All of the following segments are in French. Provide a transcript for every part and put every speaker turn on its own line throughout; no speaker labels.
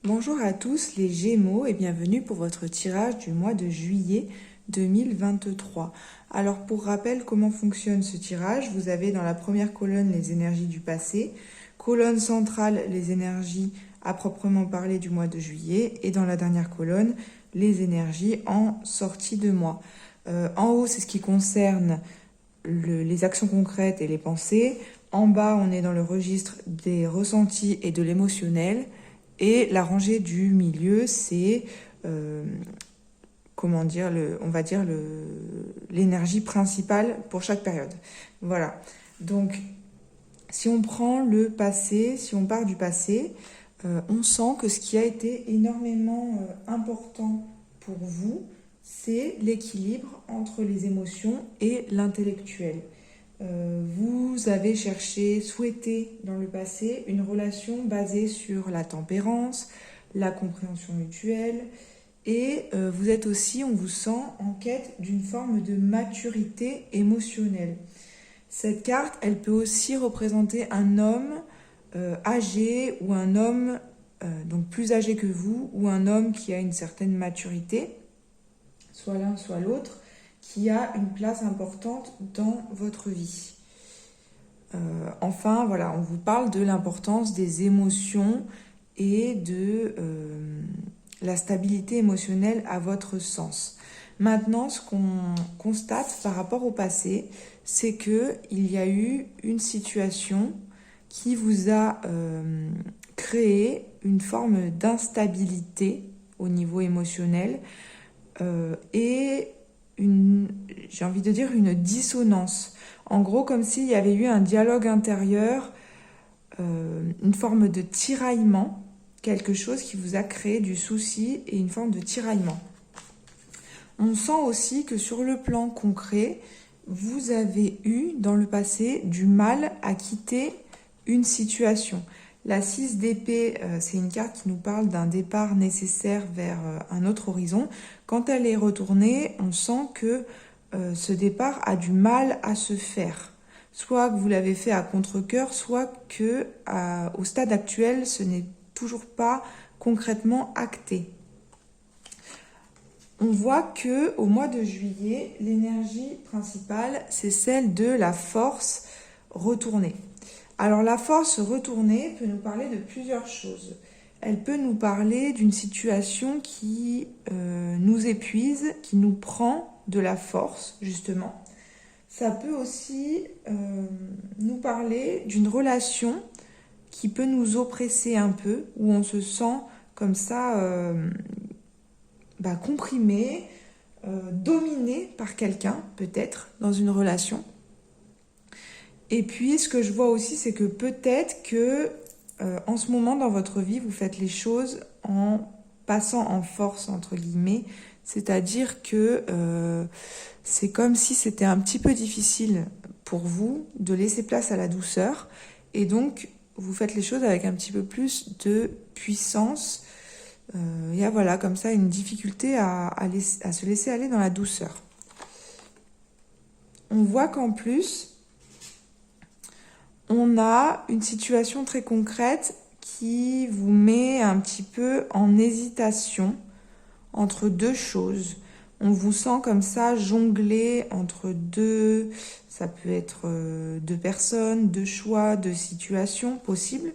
Bonjour à tous les Gémeaux et bienvenue pour votre tirage du mois de juillet 2023. Alors pour rappel, comment fonctionne ce tirage? Vous avez dans la première colonne les énergies du passé, colonne centrale les énergies à proprement parler du mois de juillet et dans la dernière colonne les énergies en sortie de mois. En haut, c'est ce qui concerne les actions concrètes et les pensées. En bas, on est dans le registre des ressentis et de l'émotionnel. Et la rangée du milieu, c'est, l'énergie principale pour chaque période. Voilà. Donc, si on prend le passé, si on part du passé, on sent que ce qui a été énormément important pour vous, c'est l'équilibre entre les émotions et l'intellectuel. Vous avez souhaité dans le passé une relation basée sur la tempérance, la compréhension mutuelle et vous êtes aussi, on vous sent en quête d'une forme de maturité émotionnelle. Cette carte, elle peut aussi représenter un homme âgé ou un homme donc plus âgé que vous ou un homme qui a une certaine maturité, soit l'un soit l'autre, qui a une place importante dans votre vie. Enfin, voilà, on vous parle de l'importance des émotions et de la stabilité émotionnelle à votre sens. Maintenant, ce qu'on constate par rapport au passé, c'est qu'il y a eu une situation qui vous a créé une forme d'instabilité au niveau émotionnel et j'ai envie de dire une dissonance. En gros, comme s'il y avait eu un dialogue intérieur, une forme de tiraillement, quelque chose qui vous a créé du souci et une forme de tiraillement. On sent aussi que sur le plan concret, vous avez eu dans le passé du mal à quitter une situation. La 6 d'épée, c'est une carte qui nous parle d'un départ nécessaire vers un autre horizon. Quand elle est retournée, on sent que ce départ a du mal à se faire. Soit que vous l'avez fait à contre-cœur, soit que au stade actuel, ce n'est toujours pas concrètement acté. On voit que au mois de juillet, l'énergie principale, c'est celle de la force retournée. Alors la force retournée peut nous parler de plusieurs choses. Elle peut nous parler d'une situation qui nous épuise, qui nous prend de la force, justement. Ça peut aussi nous parler d'une relation qui peut nous oppresser un peu, où on se sent comme ça comprimé, dominé par quelqu'un, peut-être, dans une relation. Et puis, ce que je vois aussi, c'est que peut-être que en ce moment dans votre vie, vous faites les choses en passant en force, entre guillemets. C'est-à-dire que c'est comme si c'était un petit peu difficile pour vous de laisser place à la douceur. Et donc, vous faites les choses avec un petit peu plus de puissance. Il y a voilà, comme ça, une difficulté à se laisser aller dans la douceur. On voit qu'en plus, on a une situation très concrète qui vous met un petit peu en hésitation entre deux choses. On vous sent comme ça jongler entre deux, ça peut être deux personnes, deux choix, deux situations possibles.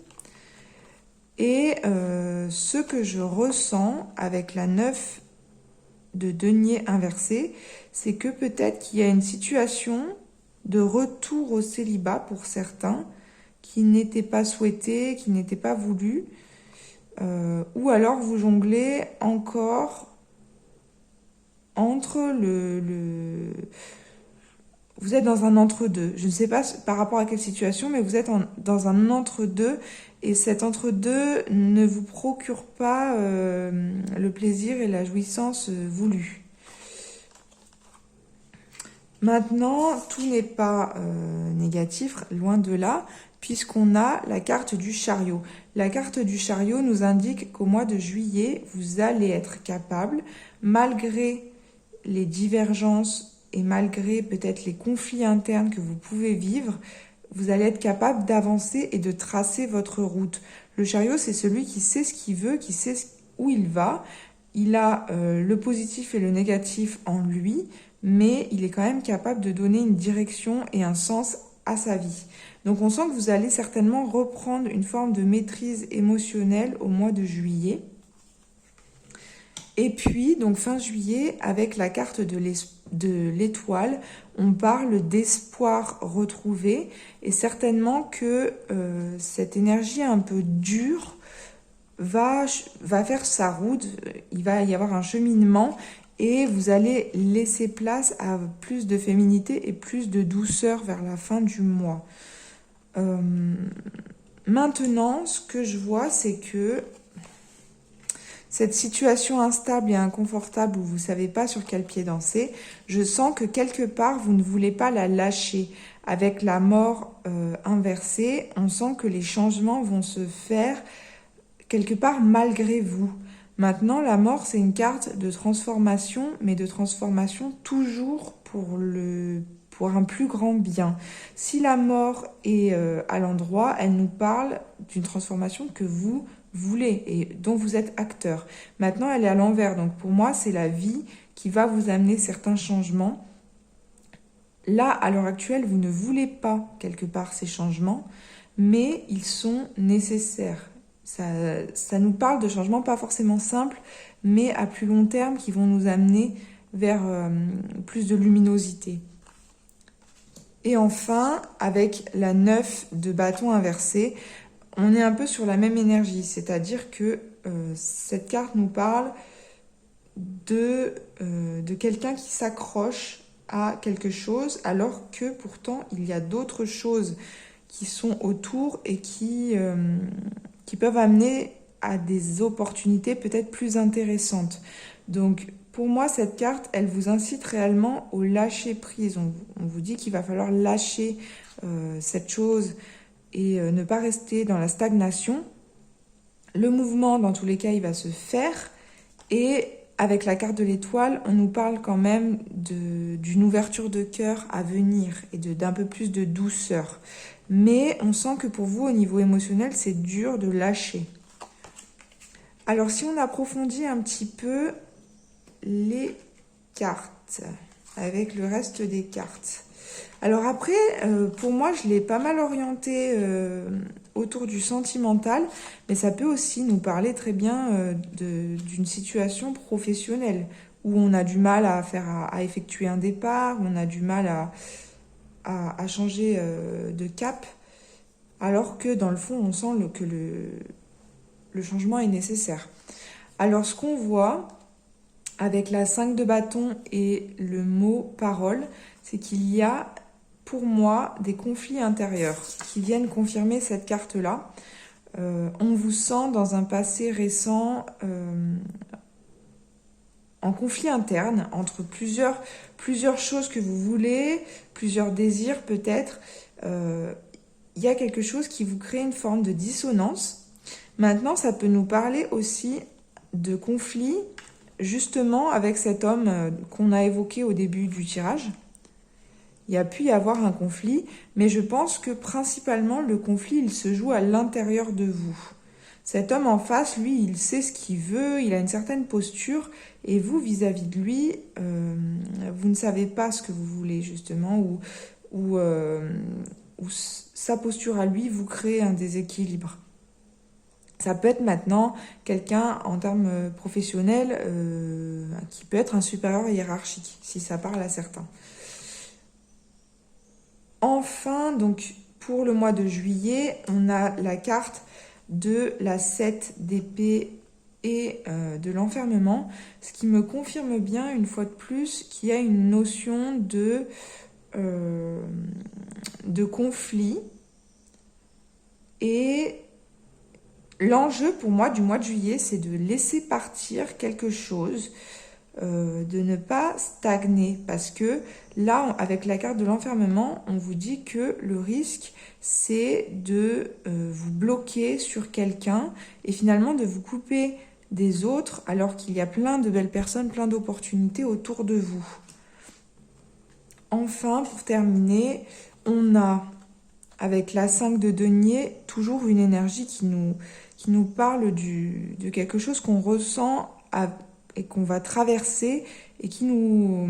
Et ce que je ressens avec la 9 de denier inversé, c'est que peut-être qu'il y a une situation de retour au célibat pour certains qui n'était pas souhaité, qui n'était pas voulu, ou alors vous jonglez encore entre vous êtes dans un entre-deux. Je ne sais pas par rapport à quelle situation, mais vous êtes dans un entre-deux et cet entre-deux ne vous procure pas le plaisir et la jouissance voulus. Maintenant, tout n'est pas négatif, loin de là, puisqu'on a la carte du chariot. La carte du chariot nous indique qu'au mois de juillet, vous allez être capable, malgré les divergences et malgré peut-être les conflits internes que vous pouvez vivre, vous allez être capable d'avancer et de tracer votre route. Le chariot, c'est celui qui sait ce qu'il veut, qui sait où il va. Il a le positif et le négatif en lui, mais il est quand même capable de donner une direction et un sens à sa vie. Donc on sent que vous allez certainement reprendre une forme de maîtrise émotionnelle au mois de juillet. Et puis, donc fin juillet, avec la carte de l'étoile, on parle d'espoir retrouvé. Et certainement que cette énergie un peu dure va faire sa route. Il va y avoir un cheminement et vous allez laisser place à plus de féminité et plus de douceur vers la fin du mois. Maintenant, ce que je vois, c'est que cette situation instable et inconfortable où vous ne savez pas sur quel pied danser, je sens que quelque part, vous ne voulez pas la lâcher. Avec la mort inversée, on sent que les changements vont se faire quelque part malgré vous. Maintenant, la mort, c'est une carte de transformation, mais de transformation toujours pour un plus grand bien. Si la mort est à l'endroit, elle nous parle d'une transformation que vous voulez et dont vous êtes acteur. Maintenant, elle est à l'envers. Donc pour moi, c'est la vie qui va vous amener certains changements. Là, à l'heure actuelle, vous ne voulez pas quelque part ces changements, mais ils sont nécessaires. Ça nous parle de changements pas forcément simples, mais à plus long terme qui vont nous amener vers plus de luminosité. Et enfin, avec la 9 de bâton inversé, on est un peu sur la même énergie, c'est-à-dire que cette carte nous parle de quelqu'un qui s'accroche à quelque chose, alors que pourtant il y a d'autres choses qui sont autour et qui peuvent amener à des opportunités peut-être plus intéressantes. Donc pour moi, cette carte, elle vous incite réellement au lâcher-prise. On vous dit qu'il va falloir lâcher cette chose et ne pas rester dans la stagnation. Le mouvement, dans tous les cas, il va se faire. Et avec la carte de l'étoile, on nous parle quand même d'une ouverture de cœur à venir et d'un peu plus de douceur. Mais on sent que pour vous, au niveau émotionnel, c'est dur de lâcher. Alors, si on approfondit un petit peu les cartes, avec le reste des cartes. Alors après, pour moi, je l'ai pas mal orienté autour du sentimental, mais ça peut aussi nous parler très bien d'une situation professionnelle, où on a du mal à effectuer un départ, où on a du mal à changer de cap, alors que dans le fond, on sent que le changement est nécessaire. Alors ce qu'on voit avec la 5 de bâton et le mot parole, c'est qu'il y a pour moi des conflits intérieurs qui viennent confirmer cette carte-là. On vous sent dans un passé récent en conflit interne entre plusieurs choses que vous voulez, plusieurs désirs peut-être. Il y a quelque chose qui vous crée une forme de dissonance. Maintenant, ça peut nous parler aussi de conflits, justement avec cet homme qu'on a évoqué au début du tirage. Il y a pu y avoir un conflit, mais je pense que principalement le conflit, il se joue à l'intérieur de vous. Cet homme en face, lui, il sait ce qu'il veut, il a une certaine posture, et vous, vis-à-vis de lui, vous ne savez pas ce que vous voulez, justement, ou sa posture à lui vous crée un déséquilibre. Ça peut être maintenant quelqu'un en termes professionnels qui peut être un supérieur hiérarchique, si ça parle à certains. Enfin, donc pour le mois de juillet, on a la carte de la 7 d'épée et de l'enfermement, ce qui me confirme bien, une fois de plus, qu'il y a une notion de conflit. Et l'enjeu pour moi du mois de juillet, c'est de laisser partir quelque chose, de ne pas stagner. Parce que là, avec la carte de l'enfermement, on vous dit que le risque, c'est de vous bloquer sur quelqu'un et finalement de vous couper des autres alors qu'il y a plein de belles personnes, plein d'opportunités autour de vous. Enfin, pour terminer, on a, avec la 5 de denier, toujours une énergie qui nous parle de quelque chose qu'on ressent et qu'on va traverser et qui nous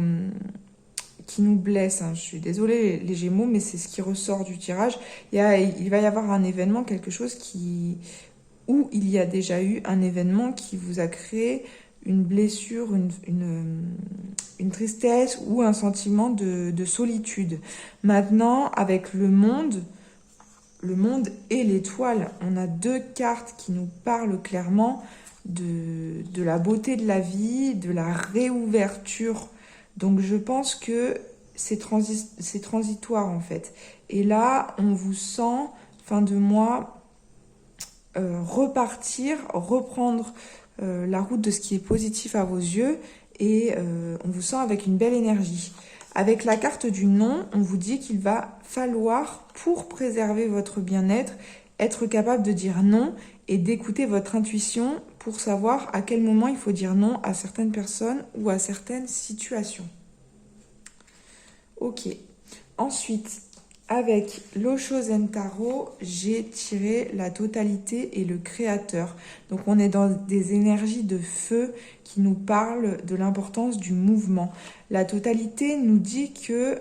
blesse. Hein. Je suis désolée les Gémeaux, mais c'est ce qui ressort du tirage. Il va y avoir un événement, quelque chose où il y a déjà eu un événement qui vous a créé une blessure, une tristesse ou un sentiment de solitude. Maintenant, avec le monde et l'étoile, on a deux cartes qui nous parlent clairement de la beauté de la vie, de la réouverture. Donc je pense que c'est transitoire en fait. Et là, on vous sent, fin de mois, reprendre la route de ce qui est positif à vos yeux et on vous sent avec une belle énergie. Avec la carte du non, on vous dit qu'il va falloir, pour préserver votre bien-être, être capable de dire non et d'écouter votre intuition pour savoir à quel moment il faut dire non à certaines personnes ou à certaines situations. Ok. Ensuite, avec l'Osho Zen Tarot, j'ai tiré la totalité et le créateur. Donc on est dans des énergies de feu qui nous parlent de l'importance du mouvement. La totalité nous dit que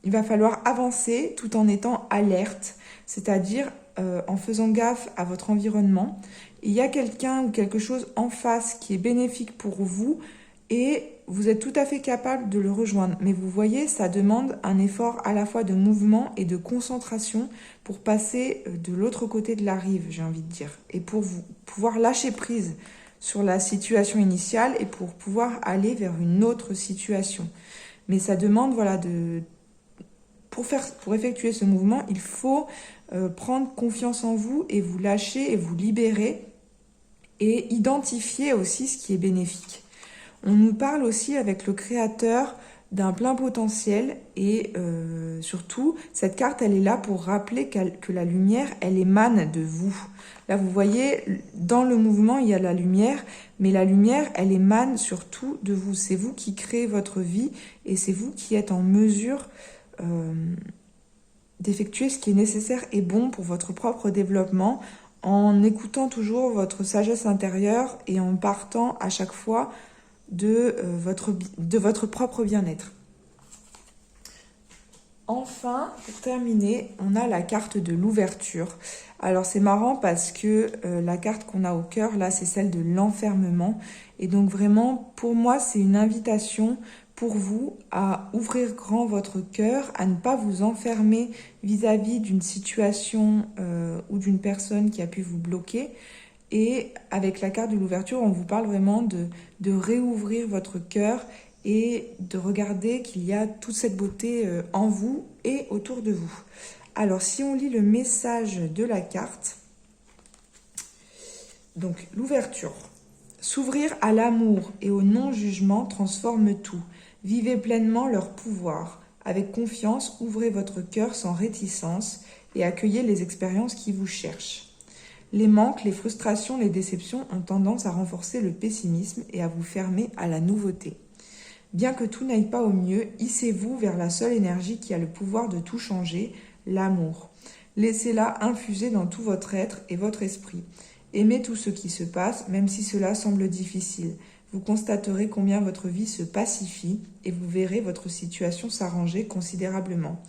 il va falloir avancer tout en étant alerte, c'est-à-dire en faisant gaffe à votre environnement. Il y a quelqu'un ou quelque chose en face qui est bénéfique pour vous et vous êtes tout à fait capable de le rejoindre. Mais vous voyez, ça demande un effort à la fois de mouvement et de concentration pour passer de l'autre côté de la rive, j'ai envie de dire. Et pour vous pouvoir lâcher prise sur la situation initiale et pour pouvoir aller vers une autre situation. Mais ça demande, voilà, pour effectuer ce mouvement, il faut prendre confiance en vous et vous lâcher et vous libérer et identifier aussi ce qui est bénéfique. On nous parle aussi avec le créateur d'un plein potentiel et surtout, cette carte, elle est là pour rappeler que la lumière, elle émane de vous. Là, vous voyez, dans le mouvement, il y a la lumière, mais la lumière, elle émane surtout de vous. C'est vous qui créez votre vie et c'est vous qui êtes en mesure d'effectuer ce qui est nécessaire et bon pour votre propre développement en écoutant toujours votre sagesse intérieure et en partant à chaque fois de votre propre bien-être. Enfin, pour terminer, on a la carte de l'ouverture. Alors c'est marrant parce que la carte qu'on a au cœur, là, c'est celle de l'enfermement. Et donc vraiment, pour moi, c'est une invitation pour vous à ouvrir grand votre cœur, à ne pas vous enfermer vis-à-vis d'une situation ou d'une personne qui a pu vous bloquer. Et avec la carte de l'ouverture, on vous parle vraiment de réouvrir votre cœur et de regarder qu'il y a toute cette beauté en vous et autour de vous. Alors, si on lit le message de la carte, donc l'ouverture. S'ouvrir à l'amour et au non-jugement transforme tout. Vivez pleinement leur pouvoir. Avec confiance, ouvrez votre cœur sans réticence et accueillez les expériences qui vous cherchent. Les manques, les frustrations, les déceptions ont tendance à renforcer le pessimisme et à vous fermer à la nouveauté. Bien que tout n'aille pas au mieux, hissez-vous vers la seule énergie qui a le pouvoir de tout changer, l'amour. Laissez-la infuser dans tout votre être et votre esprit. Aimez tout ce qui se passe, même si cela semble difficile. Vous constaterez combien votre vie se pacifie et vous verrez votre situation s'arranger considérablement.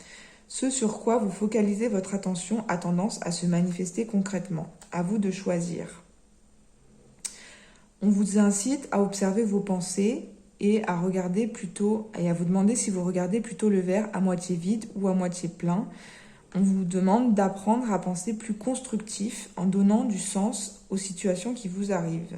Ce sur quoi vous focalisez votre attention a tendance à se manifester concrètement. À vous de choisir. On vous incite à observer vos pensées et à regarder plutôt, et à vous demander si vous regardez plutôt le verre à moitié vide ou à moitié plein. On vous demande d'apprendre à penser plus constructif en donnant du sens aux situations qui vous arrivent.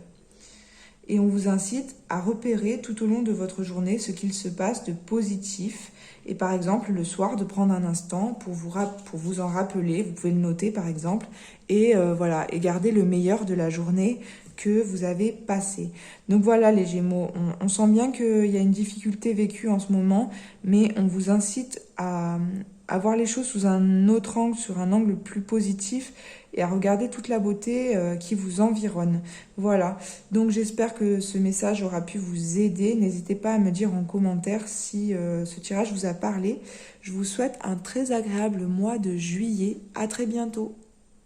Et on vous incite à repérer tout au long de votre journée ce qu'il se passe de positif. Et par exemple, le soir, de prendre un instant pour vous en rappeler. Vous pouvez le noter par exemple. Et voilà, et garder le meilleur de la journée que vous avez passée. Donc voilà les Gémeaux, on sent bien qu'il y a une difficulté vécue en ce moment. Mais on vous incite à voir les choses sous un autre angle, sur un angle plus positif et à regarder toute la beauté qui vous environne. Voilà, donc j'espère que ce message aura pu vous aider. N'hésitez pas à me dire en commentaire si ce tirage vous a parlé. Je vous souhaite un très agréable mois de juillet. À très bientôt.